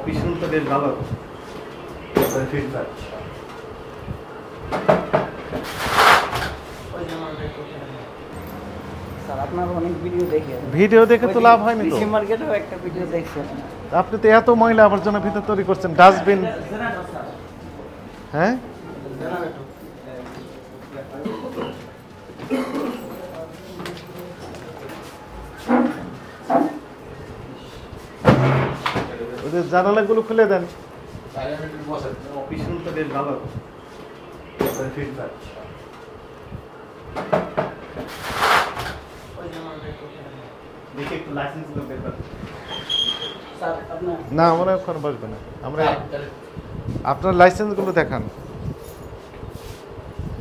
পিছন তো বেশ ভালো ফিডব্যাক। ভিডিও দেখে তো লাভ হয়নি তো। আপনি তো এত ময়লা আবর্জনা ভিতর তৈরি করছেন, ডাস্টবিন। হ্যাঁ, ওদের জানালাগুলো খুলে দেন। পিছন তো বেশ ভালো ফিডব্যাক। দেখি একটু লাইসেন্স গুলো বের করেন। না, আমরা ওখানে বসবে না, আমরা আপনার লাইসেন্সগুলো দেখান,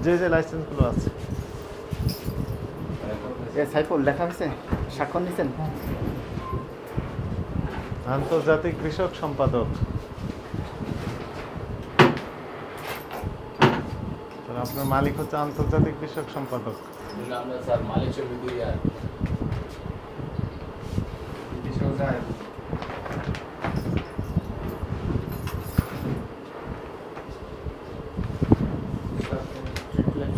যে যে লাইসেন্সগুলো আছে। সাইফুল লেখা হয়েছে, স্বাক্ষর নিছেন? আন্তর্জাতিক কৃষক সম্পাদক। আপনার মালিক হচ্ছে আন্তর্জাতিক কৃষক সম্পাদক।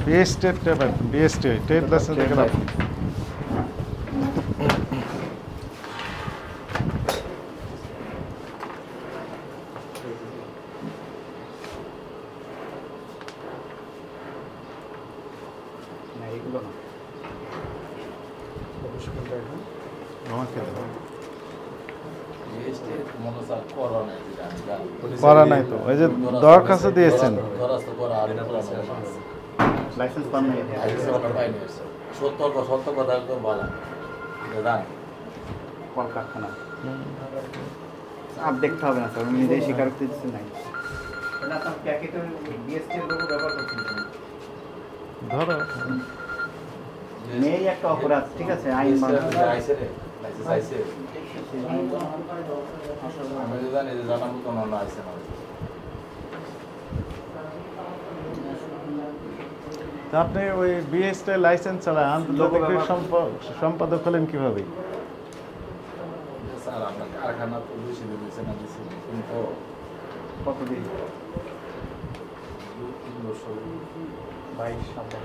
বিএসটি ট্রেড লাইসেন্স দেখে রাখুন। করা নাই তো, ওই যে দরখাস্ত দিয়েছেন। লাইসেন্স পান নাই? সত্য কথা একদম বলা কলকারখানা আর দেখতে হবে না স্যার, আমি নিজেই স্বীকারোক্তি দিচ্ছি নাই। আপনার প্যাকেটের বিএসটি এর লোগো ব্যবহার করছেন ধরো নেই একটা অপরাধ, ঠিক আছে, আইন আইসে রে লাইসেন্স আইসে আমি জানি যে জানার মতো না আইসে না। আপনি ওই বিএসটি লাইসেন্স ছাড়া আন্তর্জাতিক সম্পাদক হলেন কিভাবে? স্যার আপনার কারখানা তো বেশি দিয়েছে না দিয়েছে কিন্তু কতদিন? 2-3 বছর 22 সালে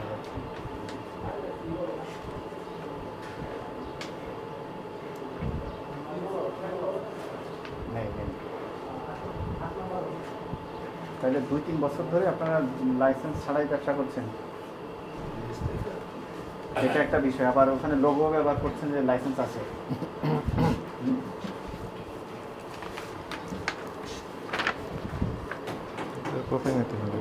তাহলে 2-3 বছর ধরে আপনারা লাইসেন্স ছাড়াই ব্যবসা করছেন, এটা একটা বিষয়। আবার ওখানে লোগো ব্যবহার করছেন যে লাইসেন্স আছে। কপি নিতে হবে।